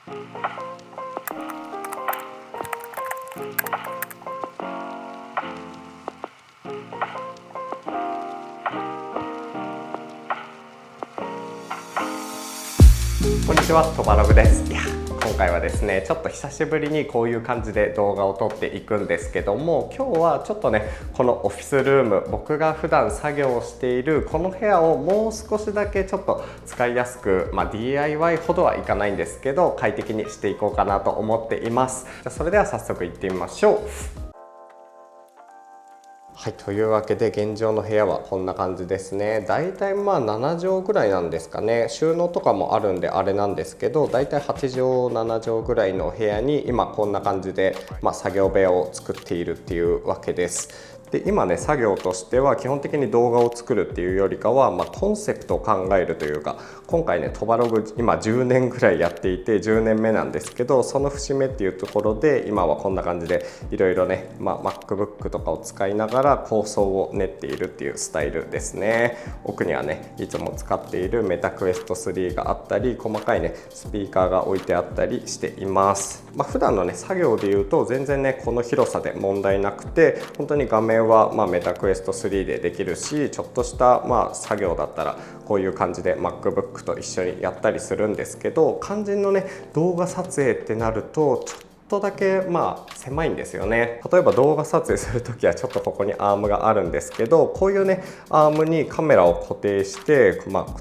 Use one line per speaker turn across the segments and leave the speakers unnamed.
こんにちは、とばログです。今回はですね、ちょっと久しぶりにこういう感じで動画を撮っていくんですけども、今日はちょっとね、このオフィスルーム、僕が普段作業をしているこの部屋をもう少しだけちょっと使いやすく、DIY ほどはいかないんですけど、快適にしていこうかなと思っています。それでは早速行ってみましょう。はい、というわけで現状の部屋はこんな感じですね。だいたい7畳ぐらいなんですかね。収納とかもあるんであれなんですけど、だいたい8畳7畳ぐらいの部屋に今こんな感じで、作業部屋を作っているっていうわけです。で今ね、作業としては基本的に動画を作るっていうよりかは、コンセプトを考えるというか、今回ね、トバログ今10年ぐらいやっていて10年目なんですけど、その節目っていうところで今はこんな感じでいろいろね、MacBook とかを使いながら構想を練っているっていうスタイルですね。奥にはね、いつも使っているメタクエスト3があったり、細かいねスピーカーが置いてあったりしています。普段のね作業でいうと全然ね、この広さで問題なくて、本当に画面はメタクエスト3でできるし、ちょっとした作業だったらこういう感じで MacBook と一緒にやったりするんですけど、肝心のね動画撮影ってなるとちょっとだけ狭いんですよね。例えば動画撮影するときはちょっとここにアームがあるんですけど、こういうねアームにカメラを固定して、ち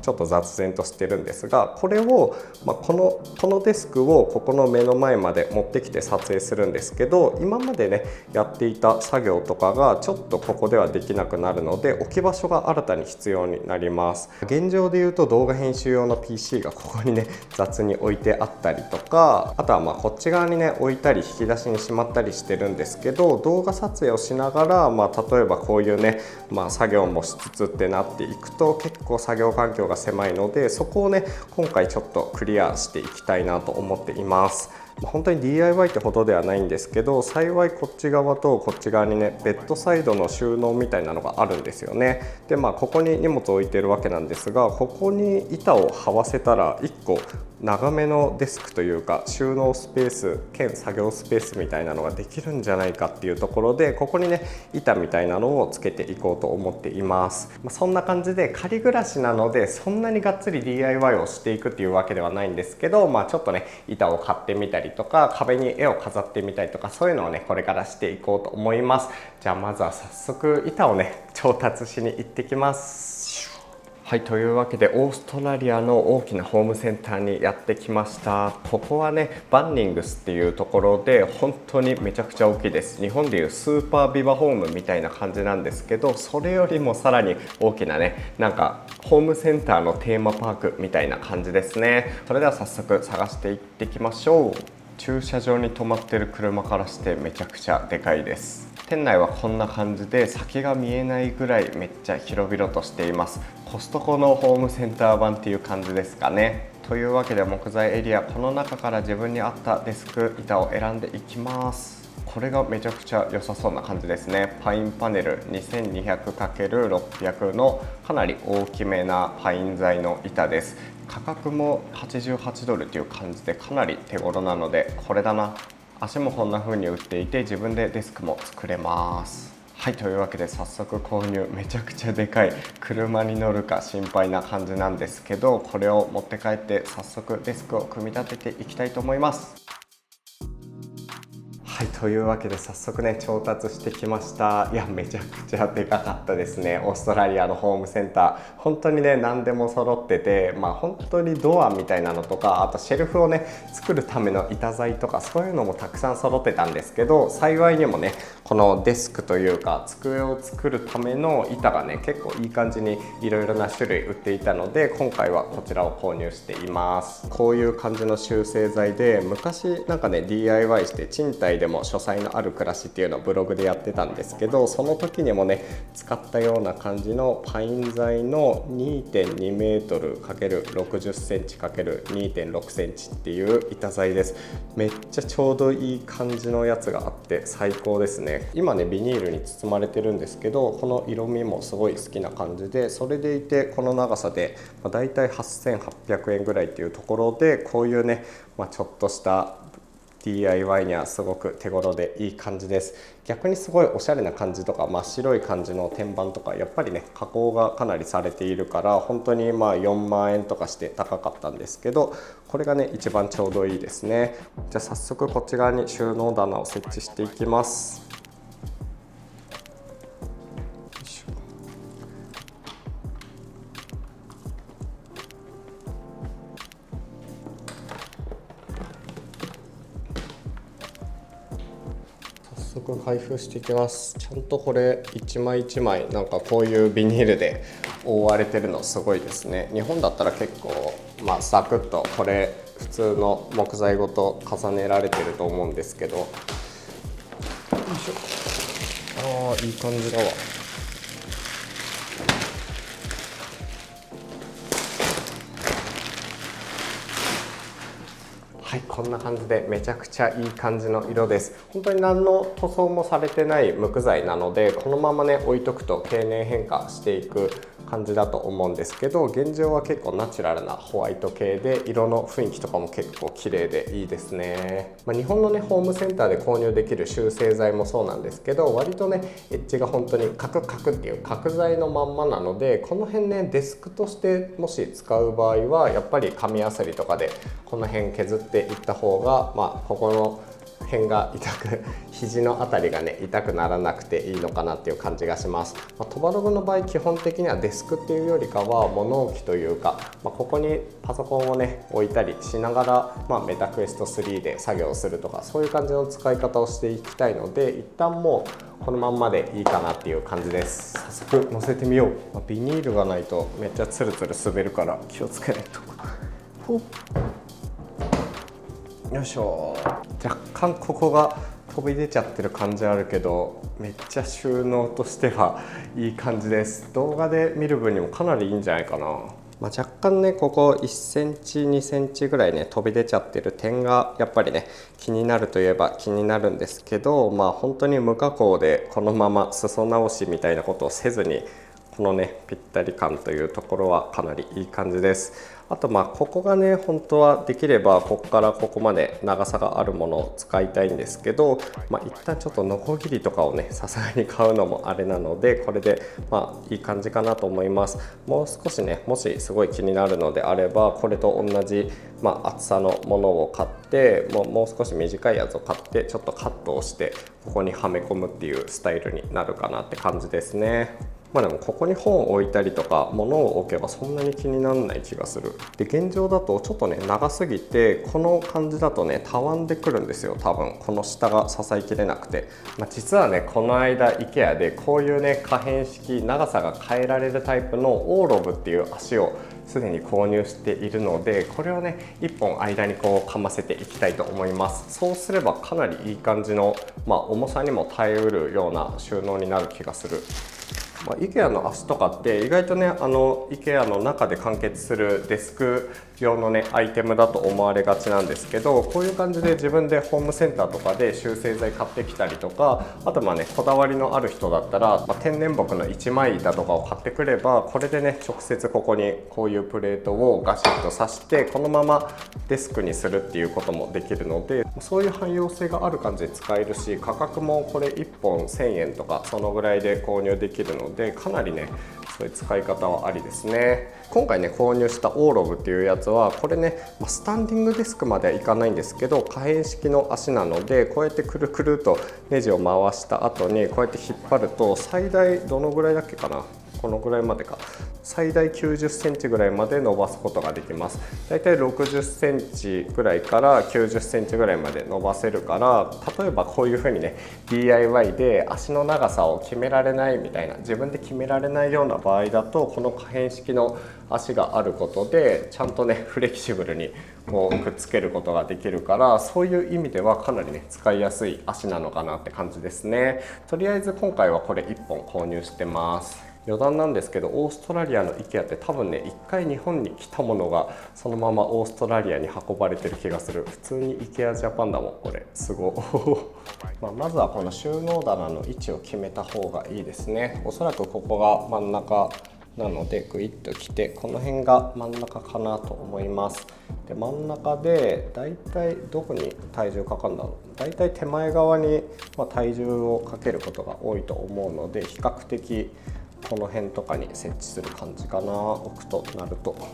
ょっと雑然としてるんですが、これを、このデスクをここの目の前まで持ってきて撮影するんですけど、今までねやっていた作業とかがちょっとここではできなくなるので、置き場所が新たに必要になります。現状でいうと動画編集用の PC がここにね雑に置いてあったりとか、あとはこっち側にね置いたり引き出しにしまったりしてるんですけど、動画撮影をしながら、例えばこういうね、作業もしつつってなっていくと結構作業環境が狭いので、そこをね今回ちょっとクリアしていきたいなと思っています。本当に DIY ってほどではないんですけど、幸いこっち側とこっち側にねベッドサイドの収納みたいなのがあるんですよね。でここに荷物を置いてるわけなんですが、ここに板を這わせたら1個長めのデスクというか収納スペース兼作業スペースみたいなのができるんじゃないかっていうところで、ここにね板みたいなのをつけていこうと思っています。そんな感じで仮暮らしなので、そんなにがっつり DIY をしていくっていうわけではないんですけど、ちょっとね板を買ってみたりとか、壁に絵を飾ってみたりとか、そういうのをねこれからしていこうと思います。じゃあまずは早速板をね調達しに行ってきます。はい、というわけでオーストラリアの大きなホームセンターにやってきました。ここはねバンニングスっていうところで本当にめちゃくちゃ大きいです。日本でいうスーパービバホームみたいな感じなんですけど、それよりもさらに大きなね、なんかホームセンターのテーマパークみたいな感じですね。それでは早速探していってきましょう。駐車場に止まってる車からしてめちゃくちゃでかいです。店内はこんな感じで先が見えないぐらいめっちゃ広々としています。コストコのホームセンター版っていう感じですかね。というわけで木材エリア、この中から自分に合ったデスク板を選んでいきます。これがめちゃくちゃ良さそうな感じですね。パインパネル 2200×600 のかなり大きめなパイン材の板です。価格も88ドルっていう感じでかなり手頃なので、これだな。足もこんな風に売っていて自分でデスクも作れます。はい、というわけで早速購入。めちゃくちゃでかい、車に乗るか心配な感じなんですけど、これを持って帰って早速デスクを組み立てていきたいと思います。はい、というわけで早速ね調達してきました。いや、めちゃくちゃでかかったですね。オーストラリアのホームセンター、本当にね何でも揃ってて、本当にドアみたいなのとか、あとシェルフをね作るための板材とか、そういうのもたくさん揃ってたんですけど、幸いにもねこのデスクというか机を作るための板がね結構いい感じにいろいろな種類売っていたので、今回はこちらを購入しています。こういう感じの修正材で、昔なんかね DIY して賃貸ででも書斎のある暮らしっていうのをブログでやってたんですけど、その時にもね使ったような感じのパイン材の 2.2 メートル ×60 センチ ×2.6 センチっていう板材です。めっちゃちょうどいい感じのやつがあって最高ですね。今ねビニールに包まれてるんですけど、この色味もすごい好きな感じで、それでいてこの長さでだいたい8800円ぐらいっていうところで、こういうね、ちょっとした DIY にはすごく手頃でいい感じです。逆にすごいおしゃれな感じとか真っ白い感じの天板とかやっぱりね加工がかなりされているから、本当に4万円とかして高かったんですけど、これがね一番ちょうどいいですね。じゃあ早速こっち側に収納棚を設置していきます。早速開封していきます。ちゃんとこれ一枚一枚なんかこういうビニールで覆われてるのすごいですね。日本だったら結構サクッとこれ普通の木材ごと重ねられてると思うんですけど、よいしょ。いい感じだわ。はい、こんな感じでめちゃくちゃいい感じの色です。本当に何の塗装もされてない無垢材なので、このままね置いとくと経年変化していく感じだと思うんですけど、現状は結構ナチュラルなホワイト系で、色の雰囲気とかも結構綺麗でいいですね。日本のねホームセンターで購入できる集成材もそうなんですけど、割とねエッジが本当にカクカクっていう角材のまんまなので、この辺ねデスクとしてもし使う場合はやっぱり紙やすりとかでこの辺削っていった方が、ここの辺が肘のあたりがね痛くならなくていいのかなっていう感じがします。トバログの場合基本的にはデスクっていうよりかは物置というか、ここにパソコンをね置いたりしながら、メタクエスト3で作業するとか、そういう感じの使い方をしていきたいので、一旦もうこのまんまでいいかなっていう感じです。早速乗せてみよう。ビニールがないとめっちゃツルツル滑るから気をつけないと。ほっ、よいしょ。若干ここが飛び出ちゃってる感じあるけど、めっちゃ収納としてはいい感じです。動画で見る分にもかなりいいんじゃないかな。若干ねここ1センチ2センチぐらいね飛び出ちゃってる点がやっぱりね気になるといえば気になるんですけど、本当に無加工でこのまま裾直しみたいなことをせずに、このねぴったり感というところはかなりいい感じです。あとここがね本当はできればここからここまで長さがあるものを使いたいんですけど、一旦ちょっとノコギリとかをねさすがに買うのもあれなので、これでいい感じかなと思います。もう少しねもしすごい気になるのであれば、これと同じ厚さのものを買って、もう少し短いやつを買ってちょっとカットをしてここにはめ込むっていうスタイルになるかなって感じですね。でもここに本を置いたりとか物を置けばそんなに気にならない気がする。で現状だとちょっとね長すぎて、この感じだとねたわんでくるんですよ。多分この下が支えきれなくて、実はねこの間 IKEA でこういうね可変式長さが変えられるタイプのオーロブっていう足をすでに購入しているので、これをね1本間にこうかませていきたいと思います。そうすればかなりいい感じの、重さにも耐えうるような収納になる気がする。IKEA の足とかって意外とねIKEA の中で完結するデスク用のねアイテムだと思われがちなんですけど、こういう感じで自分でホームセンターとかで集成材買ってきたりとか、あとこだわりのある人だったら、天然木の一枚板とかを買ってくれば、これでね直接ここにこういうプレートをガシッと刺してこのままデスクにするっていうこともできるので、そういう汎用性がある感じで使えるし、価格もこれ1本1000円とかそのぐらいで購入できるので、かなりねそういう使い方はありですね。今回ね購入したオーロブっていうやつは、これねスタンディングデスクまではいかないんですけど可変式の足なので、こうやってくるくるとネジを回した後にこうやって引っ張ると、最大どのぐらいだっけかな、このぐらいまでか、最大90センチぐらいまで伸ばすことができます。だいたい60センチぐらいから90センチぐらいまで伸ばせるから、例えばこういう風にね DIY で足の長さを決められないみたいな、自分で決められないような場合だと、この可変式の足があることでちゃんとねフレキシブルにをくっつけることができるから、そういう意味ではかなりね使いやすい足なのかなって感じですね。とりあえず今回はこれ1本購入してます。余談なんですけど、オーストラリアの IKEA って多分ね1回日本に来たものがそのままオーストラリアに運ばれてる気がする。普通に IKEA ジャパンだもんこれ。すごまずはこの収納棚の位置を決めた方がいいですね。おそらくここが真ん中なのでグイッと来て、この辺が真ん中かなと思います。で真ん中でだいたいどこに体重かかるんだろう。だいたい手前側に体重をかけることが多いと思うので、比較的この辺とかに設置する感じかな。置くとなるとこ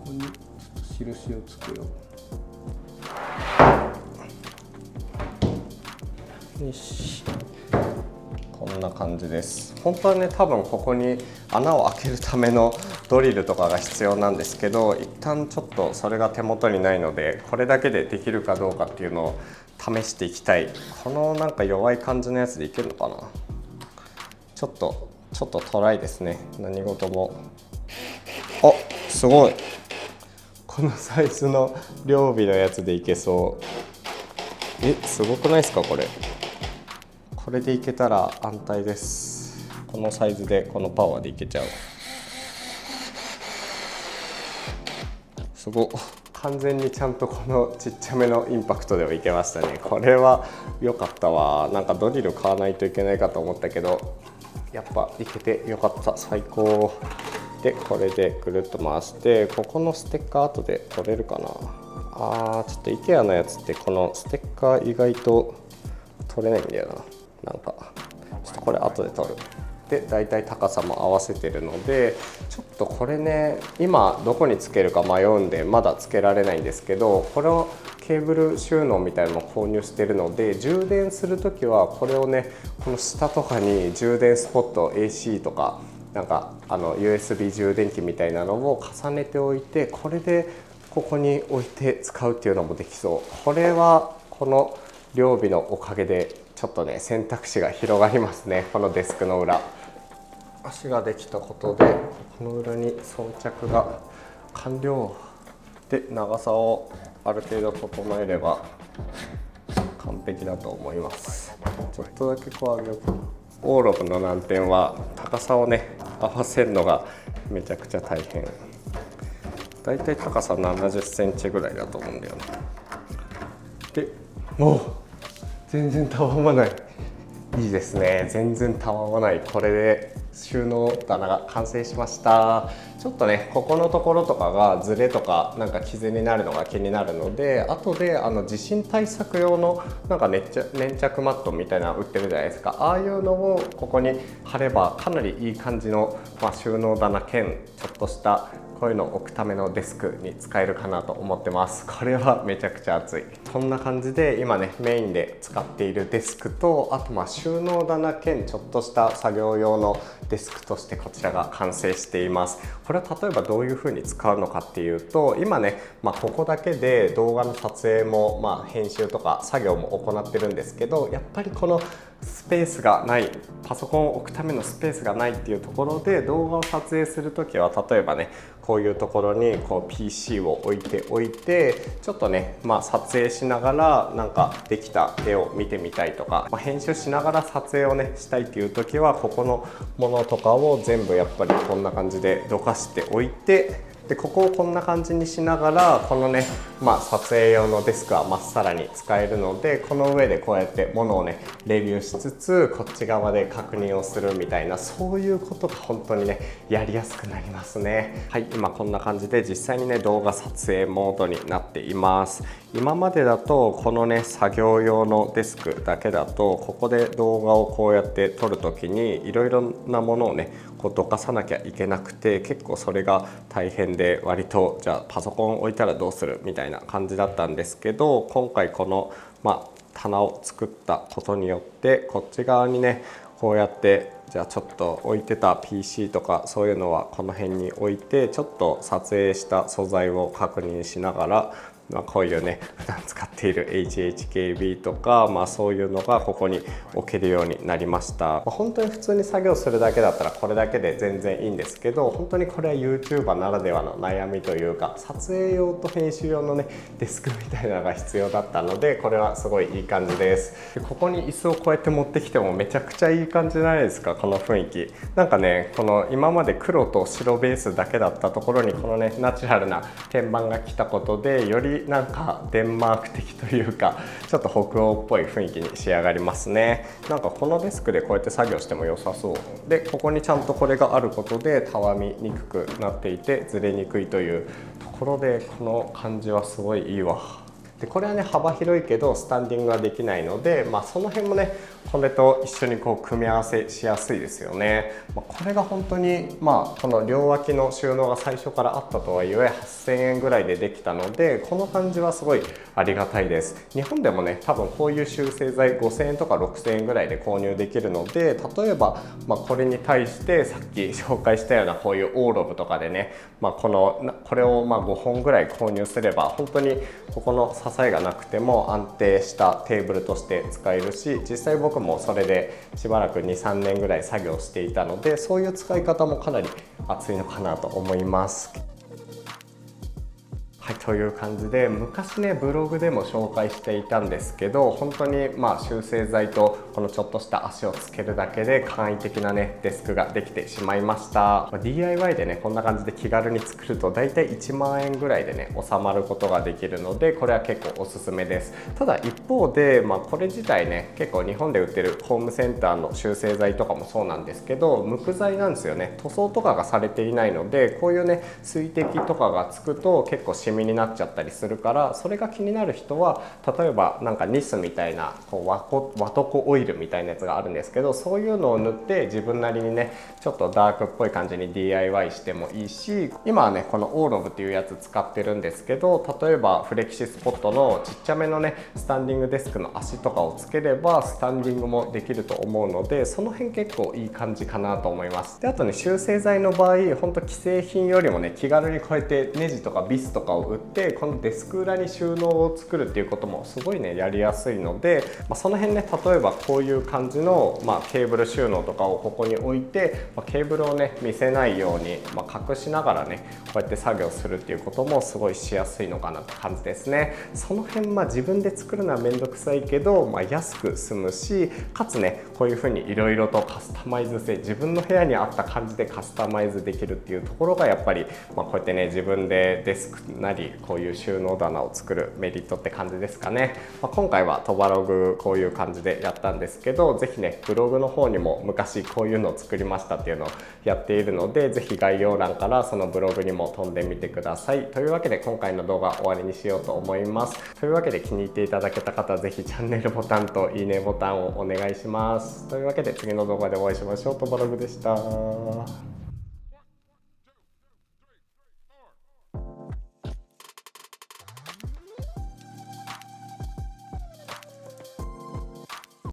こに印をつくよ。よし、こんな感じです。本当はね多分ここに穴を開けるためのドリルとかが必要なんですけど、一旦ちょっとそれが手元にないので、これだけでできるかどうかっていうのを試していきたい。このなんか弱い感じのやつでいけるのかな。ちょっとトライですね。何事も。あ、すごい、このサイズの両尾のやつでいけそう。すごくないですかこれ。これでいけたら安泰です。このサイズでこのパワーでいけちゃう。すごっ、完全にちゃんとこのちっちゃめのインパクトではいけましたね。これは良かったわ。なんかドリル買わないといけないかと思ったけど、やっぱいけてよかった。最高で、これでぐるっと回して、ここのステッカー後で取れるかな。ちょっと IKEA のやつってこのステッカー意外と取れないんだよな。なんかちょっとこれ後で取る。でだいたい高さも合わせてるので、ちょっとこれね今どこにつけるか迷うんでまだつけられないんですけど、これをケーブル収納みたいなのも購入してるので、充電する時はこれをねこの下とかに充電スポット AC とかなんかUSB 充電器みたいなのを重ねておいて、これでここに置いて使うっていうのもできそう。これはこの両尾のおかげでちょっとね選択肢が広がりますね。このデスクの裏、足ができたことでこの裏に装着が完了で、長さをある程度整えれば完璧だと思います。ちょっとだけこう上げようかな。オーロブの難点は高さをね合わせるのがめちゃくちゃ大変。だいたい高さ70センチぐらいだと思うんだよね。でもう全然たわまない。いいですね、全然たわまない。これで収納棚が完成しました。ちょっとねここのところとかがズレとかなんか傷になるのが気になるので、後で地震対策用のなんか粘着マットみたいなの売ってるじゃないですか。ああいうのをここに貼ればかなりいい感じの、収納棚兼ちょっとしたこういうのを置くためのデスクに使えるかなと思ってます。これはめちゃくちゃ熱い。こんな感じで今ねメインで使っているデスクと、あと収納棚兼ちょっとした作業用のデスクとしてこちらが完成しています。これは例えばどういう風に使うのかっていうと、今ね、ここだけで動画の撮影も、編集とか作業も行ってるんですけど、やっぱりこのスペースがない、パソコンを置くためのスペースがないっていうところで動画を撮影する時は、例えばねこういうところにこう PC を置いておいて、ちょっとね、撮影しながらなんかできた絵を見てみたいとか、編集しながら撮影をねしたいっていう時は、ここのものとかを全部やっぱりこんな感じでどかしておいて、でここをこんな感じにしながら、このね、撮影用のデスクはまっさらに使えるので、この上でこうやって物をねレビューしつつ、こっち側で確認をするみたいな、そういうことが本当にねやりやすくなりますね。はい、今こんな感じで実際にね動画撮影モードになっています。今までだとこのね作業用のデスクだけだと、ここで動画をこうやって撮る時にいろいろなものをねこうどかさなきゃいけなくて、結構それが大変で、割とじゃあパソコン置いたらどうするみたいな感じだったんですけど、今回この棚を作ったことによって、こっち側にねこうやってじゃあちょっと置いてた PC とかそういうのはこの辺に置いて、ちょっと撮影した素材を確認しながらこういうね普段使っている HHKB とか、そういうのがここに置けるようになりました。本当に普通に作業するだけだったらこれだけで全然いいんですけど、本当にこれは YouTuber ならではの悩みというか、撮影用と編集用のねデスクみたいなのが必要だったので、これはすごいいい感じです。でここに椅子をこうやって持ってきてもめちゃくちゃいい感じじゃないですか。この雰囲気なんかね、この今まで黒と白ベースだけだったところにこのねナチュラルな天板が来たことで、よりなんかデンマーク的というかちょっと北欧っぽい雰囲気に仕上がりますね。なんかこのデスクでこうやって作業しても良さそうで、ここにちゃんとこれがあることでたわみにくくなっていてずれにくいというところで、この感じはすごいいいわ。でこれはね幅広いけどスタンディングはできないので、その辺もねこれと一緒にこう組み合わせしやすいですよね。これが本当にこの両脇の収納が最初からあったとはいえ8000円ぐらいでできたので、この感じはすごいありがたいです。日本でもね多分こういう修正剤5000円とか6000円ぐらいで購入できるので、例えばこれに対してさっき紹介したようなこういうオーロブとかでね、これを5本ぐらい購入すれば本当にここの支えがなくても安定したテーブルとして使えるし、実際僕もそれでしばらく 2,3 年ぐらい作業していたので、そういう使い方もかなり熱いのかなと思います。はい、という感じで昔ねブログでも紹介していたんですけど、本当に修正剤とこのちょっとした足をつけるだけで簡易的なねデスクができてしまいました。DIY でねこんな感じで気軽に作るとだいたい1万円ぐらいでね収まることができるので、これは結構おすすめです。ただ一方で、これ自体ね結構日本で売ってるホームセンターの修正剤とかもそうなんですけど、無垢剤なんですよね。塗装とかがされていないので、こういうね水滴とかがつくと結構シミになっちゃったりするから、それが気になる人は例えばなんかニスみたいなこうワトコオイルみたいなやつがあるんですけど、そういうのを塗って自分なりにねちょっとダークっぽい感じに DIY してもいいし、今はねこのオーロブっていうやつ使ってるんですけど、例えばフレキシスポットのちっちゃめのねスタンディングデスクの足とかをつければスタンディングもできると思うので、その辺結構いい感じかなと思います。であとね修正剤の場合、本当既製品よりもね気軽にこうやってネジとかビスとかを売ってこのデスク裏に収納を作るっていうこともすごいねやりやすいので、その辺ね例えばこういう感じの、ケーブル収納とかをここに置いて、ケーブルをね見せないように、隠しながらねこうやって作業するっていうこともすごいしやすいのかなって感じですね。その辺自分で作るのはめんどくさいけど、安く済むし、かつねこういう風にいろいろとカスタマイズ性、自分の部屋に合った感じでカスタマイズできるっていうところがやっぱり、こうやってね自分でデスクなりこういう収納棚を作るメリットって感じですかね。今回はトバログこういう感じでやったんですけど、ぜひねブログの方にも昔こういうのを作りましたっていうのをやっているので、ぜひ概要欄からそのブログにも飛んでみてください。というわけで今回の動画終わりにしようと思います。というわけで気に入っていただけた方はぜひチャンネルボタンといいねボタンをお願いします。というわけで次の動画でお会いしましょう。トバログでした。